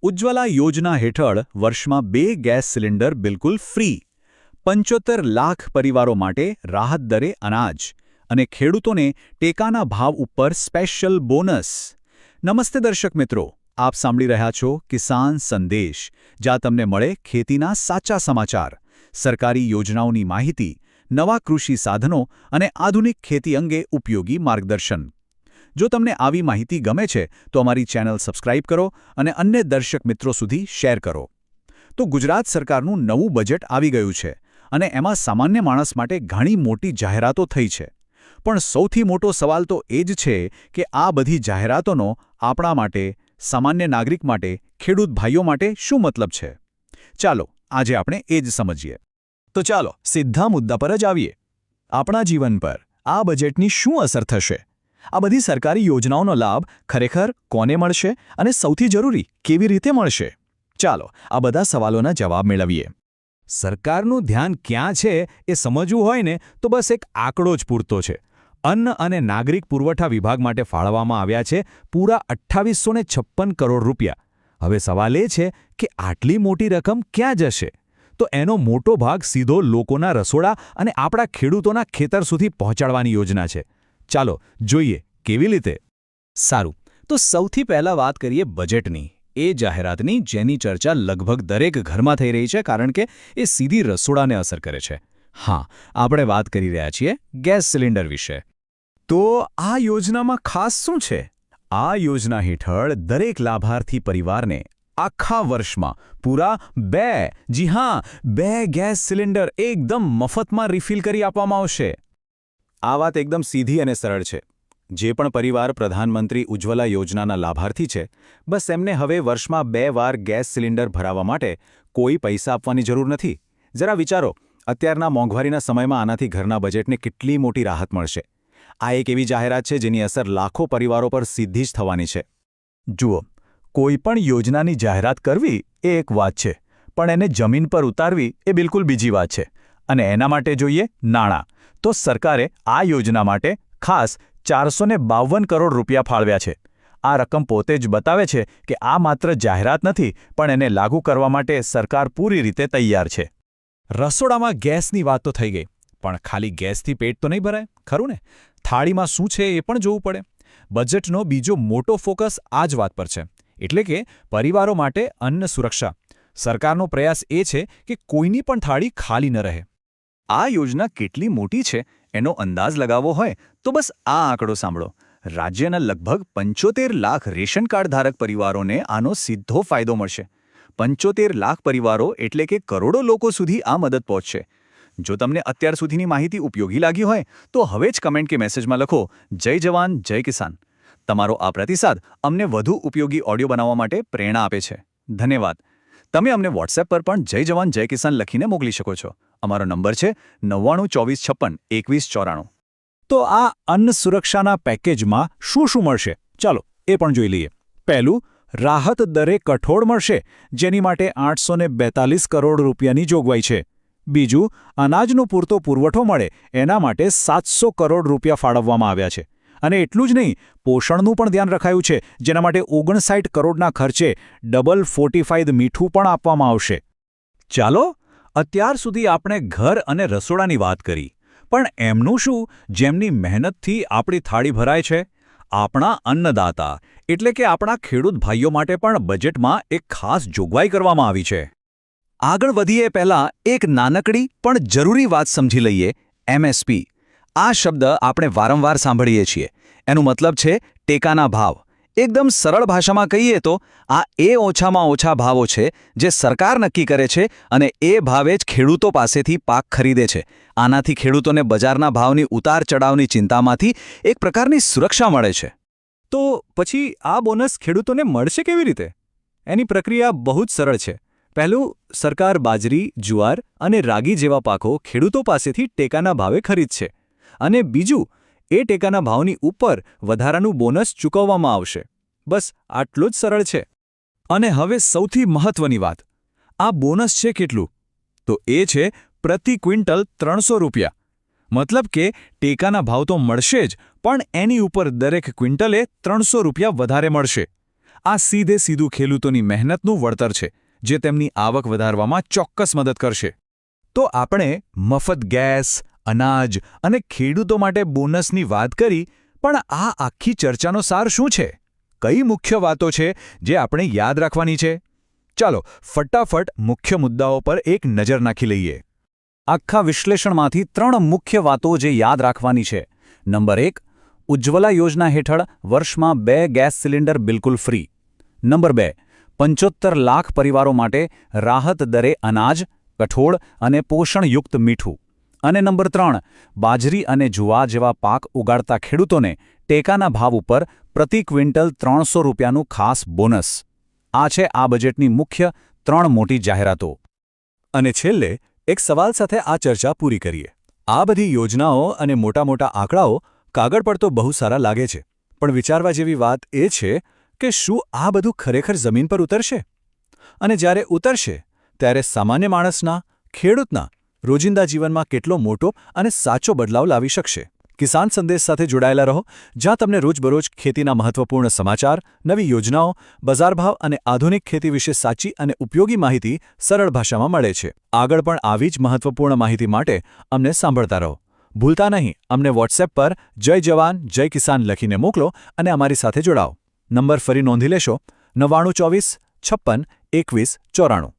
ઉજ્જવલા યોજના હેઠળ વર્ષમાં 2 ગેસ સિલિન્ડર બિલકુલ ફ્રી, 75 લાખ પરિવારો માટે રાહત દરે અનાજ અને ખેડૂતોને ટેકાના ભાવ ઉપર સ્પેશિયલ બોનસ. નમસ્તે દર્શક મિત્રો, આપ સાંભળી રહ્યા છો કિસાન સંદેશ, જ્યાં તમને મળે ખેતીના સાચા સમાચાર, સરકારી યોજનાઓની માહિતી, નવા કૃષિ સાધનો અને આધુનિક ખેતી અંગે ઉપયોગી માર્ગદર્શન. જો તમને આવી માહિતી ગમે છે તો અમારી ચેનલ સબસ્ક્રાઇબ કરો અને અન્ય દર્શક મિત્રો સુધી શેર કરો. તો ગુજરાત સરકારનું નવું બજેટ આવી ગયું છે અને એમાં સામાન્ય માણસ માટે ઘણી મોટી જાહેરાતો થઈ છે. પણ સૌથી મોટો સવાલ તો એ જ છે કે આ બધી જાહેરાતોનો આપણા માટે, સામાન્ય નાગરિક માટે, ખેડૂત ભાઈઓ માટે શું મતલબ છે? ચાલો આજે આપણે એ જ સમજીએ. તો ચાલો સીધા મુદ્દા પર જ આવીએ. આપણા જીવન પર આ બજેટની શું અસર થશે? આ બધી સરકારી યોજનાઓનો લાભ ખરેખર કોને મળશે અને સૌથી જરૂરી કેવી રીતે મળશે? ચાલો આ બધા સવાલોના જવાબ મેળવીએ. સરકારનું ધ્યાન ક્યાં છે એ સમજવું હોય ને તો બસ એક આંકડો જ પૂરતો છે. અન્ન અને નાગરિક પુરવઠા વિભાગ માટે ફાળવવામાં આવ્યા છે પૂરા 2856 કરોડ રૂપિયા. હવે સવાલ એ છે કે આટલી મોટી રકમ ક્યાં જશે? તો એનો મોટો ભાગ સીધો લોકોના રસોડા અને આપણા ખેડૂતોના ખેતર સુધી પહોંચાડવાની યોજના છે. ચાલો જોઈએ કેવી રીતે. સારું, તો સૌથી પહેલા વાત કરીએ બજેટની, એ જાહેરાતની જેની ચર્ચા લગભગ દરેક ઘરમાં થઈ રહી છે કારણ કે એ સીધી રસોડાને અસર કરે છે. હા, આપણે વાત કરી રહ્યા છીએ ગેસ સિલિન્ડર વિશે. તો આ યોજનામાં ખાસ શું છે? આ યોજના હેઠળ દરેક લાભાર્થી પરિવારને આખા વર્ષમાં પૂરા 2 ગેસ સિલિન્ડર એકદમ મફતમાં રિફિલ કરી આપવામાં આવશે. આ વાત એકદમ સીધી અને સરળ છે. જે પણ પરિવાર પ્રધાનમંત્રી ઉજ્જવલા યોજનાના લાભાર્થી છે, બસ એમને હવે વર્ષમાં 2 વાર ગેસ સિલિન્ડર ભરાવવા માટે કોઈ પૈસા આપવાની જરૂર નથી. જરા વિચારો, અત્યારના મોંઘવારીના સમયમાં આનાથી ઘરના બજેટને કેટલી મોટી રાહત મળશે. આ એક એવી જાહેરાત છે જેની અસર લાખો પરિવારો પર સીધી જ થવાની છે. જુઓ, કોઈ પણ યોજનાની જાહેરાત કરવી એ એક વાત છે, પણ એને જમીન પર ઉતારવી એ બિલકુલ બીજી વાત છે. અને એના માટે જોઈએ નાણાં. તો સરકારે આ યોજના માટે ખાસ 452 કરોડ રૂપિયા ફાળવ્યા છે. આ રકમ પોતે જ બતાવે છે કે આ માત્ર જાહેરાત નથી, પણ એને લાગુ કરવા માટે સરકાર પૂરી રીતે તૈયાર છે. રસોડામાં ગેસની વાત તો થઈ ગઈ, પણ ખાલી ગેસથી પેટ તો નહીં ભરાય, ખરું ને? થાળીમાં શું છે એ પણ જોવું પડે. બજેટનો બીજો મોટો ફોકસ આ જ વાત પર છે, એટલે કે પરિવારો માટે અન્ન સુરક્ષા. સરકારનો પ્રયાસ એ છે કે કોઈની પણ થાળી ખાલી ન રહે. આ યોજના કેટલી મોટી છે એનો અંદાજ લગાવવો હોય તો બસ આ આંકડો સાંભળો. રાજ્યના લગભગ 75 લાખ રેશન કાર્ડ ધારક પરિવારોને આનો સીધો ફાયદો મળશે. 75 લાખ પરિવારો એટલે કે કરોડો લોકો સુધી આ મદદ પહોંચશે. જો તમને અત્યાર સુધીની માહિતી ઉપયોગી લાગી હોય તો હવે જ કમેન્ટ કે મેસેજમાં લખો, જય જવાન જય કિસાન. તમારો આ પ્રતિસાદ અમને વધુ ઉપયોગી ઓડિયો બનાવવા માટે પ્રેરણા આપે છે. ધન્યવાદ. તમે અમને વોટ્સએપ પર પણ જય જવાન જય કિસાન લખીને મોકલી શકો છો. અમારો નંબર છે 9924562194. તો આ અન્ન સુરક્ષાના પેકેજમાં શું શું મળશે? ચાલો એ પણ જોઈ લઈએ. પહેલું, રાહત દરે કઠોળ મળશે, જેની માટે 842 કરોડ રૂપિયાની જોગવાઈ છે. બીજું, અનાજનો પૂરતો પુરવઠો મળે એના માટે 700 કરોડ રૂપિયા ફાળવવામાં આવ્યા છે. અને એટલું જ નહીં, પોષણનું પણ ધ્યાન રખાયું છે, જેના માટે 59 કરોડના ખર્ચે ડબલ ફોર્ટિફાઈડ મીઠું પણ આપવામાં આવશે. ચાલો, અત્યાર સુધી આપણે ઘર અને રસોડાની વાત કરી, પણ એમનું શું જેમની મહેનતથી આપણી થાળી ભરાય છે? આપણા અન્નદાતા એટલે કે આપણા ખેડૂત ભાઈઓ માટે પણ બજેટમાં એક ખાસ જોગવાઈ કરવામાં આવી છે. આગળ વધીએ પહેલાં એક નાનકડી પણ જરૂરી વાત સમજી લઈએ. MSP. આ શબ્દ આપણે વારંવાર સાંભળીએ છીએ. એનું મતલબ છે ટેકાના ભાવ. એકદમ સરળ ભાષામાં કહીએ તો આ એ ઓછામાં ઓછા ભાવો છે જે સરકાર નક્કી કરે છે અને એ ભાવે જ ખેડૂતો પાસેથી પાક ખરીદે છે. આનાથી ખેડૂતોને બજારના ભાવની ઉતાર ચઢાવની ચિંતામાંથી એક પ્રકારની સુરક્ષા મળે છે. તો પછી આ બોનસ ખેડૂતોને મળશે કેવી રીતે? એની પ્રક્રિયા બહુ જ સરળ છે. પહેલું, સરકાર બાજરી, જુવાર અને રાગી જેવા પાકો ખેડૂતો પાસેથી ટેકાના ભાવે ખરીદશે. અને બીજું, એ ટેકાના ભાવની ઉપર વધારાનું બોનસ ચૂકવવામાં આવશે. બસ આટલું જ સરળ છે. અને હવે સૌથી મહત્વની વાત, આ બોનસ છે કેટલું? તો એ છે પ્રતિ ક્વિન્ટલ 300 રૂપિયા. મતલબ કે ટેકાના ભાવ તો મળશે જ, પણ એની ઉપર દરેક ક્વિન્ટલે 300 રૂપિયા વધારે મળશે. આ સીધે સીધું ખેડૂતોની મહેનતનું વળતર છે, જે તેમની આવક વધારવામાં ચોક્કસ મદદ કરશે. તો આપણે મફત ગેસ, અનાજ અને ખેડૂતો માટે બોનસની વાત કરી, પણ આ આખી ચર્ચાનો સાર શું છે? કઈ મુખ્ય વાતો છે જે આપણે યાદ રાખવાની છે? ચાલો ફટાફટ મુખ્ય મુદ્દાઓ પર એક નજર નાખી લઈએ. આખા વિશ્લેષણમાંથી 3 મુખ્ય વાતો જે યાદ રાખવાની છે. નંબર 1, ઉજ્જવલા યોજના હેઠળ વર્ષમાં 2 ગેસ સિલિન્ડર બિલકુલ ફ્રી. નંબર 2, 75 લાખ પરિવારો માટે રાહત દરે અનાજ, કઠોળ અને પોષણયુક્ત મીઠું. અને નંબર 3, બાજરી અને જુવાર જેવા પાક ઉગાડતા ખેડૂતોને ટેકાના ભાવ ઉપર પ્રતિ ક્વિન્ટલ 300 રૂપિયાનું ખાસ બોનસ. આ છે આ બજેટની મુખ્ય 3 મોટી જાહેરાતો. અને છેલ્લે એક સવાલ સાથે આ ચર્ચા પૂરી કરીએ. આ બધી યોજનાઓ અને મોટા મોટા આંકડાઓ કાગળ પર તો બહુ સારા લાગે છે, પણ વિચારવા જેવી વાત એ છે કે શું આ બધું ખરેખર જમીન પર ઉતરશે? અને જ્યારે ઉતરશે ત્યારે સામાન્ય માણસના, ખેડૂતના રોજિંદા જીવનમાં કેટલો મોટો અને સાચો બદલાવ લાવી શકશે? કિસાન સંદેશ સાથે જોડાયેલા રહો, જ્યાં તમને રોજબરોજ ખેતીના મહત્વપૂર્ણ સમાચાર, નવી યોજનાઓ, બજાર ભાવ અને આધુનિક ખેતી વિશે સાચી અને ઉપયોગી માહિતી સરળ ભાષામાં મળે છે. આગળ પણ આવી જ મહત્વપૂર્ણ માહિતી માટે અમને સાંભળતા રહો. ભૂલતા નહીં, અમને વોટ્સએપ પર જય જવાન જય કિસાન લખીને મોકલો અને અમારી સાથે જોડાઓ. નંબર ફરી નોંધી લેશો: 9924 56 21 94.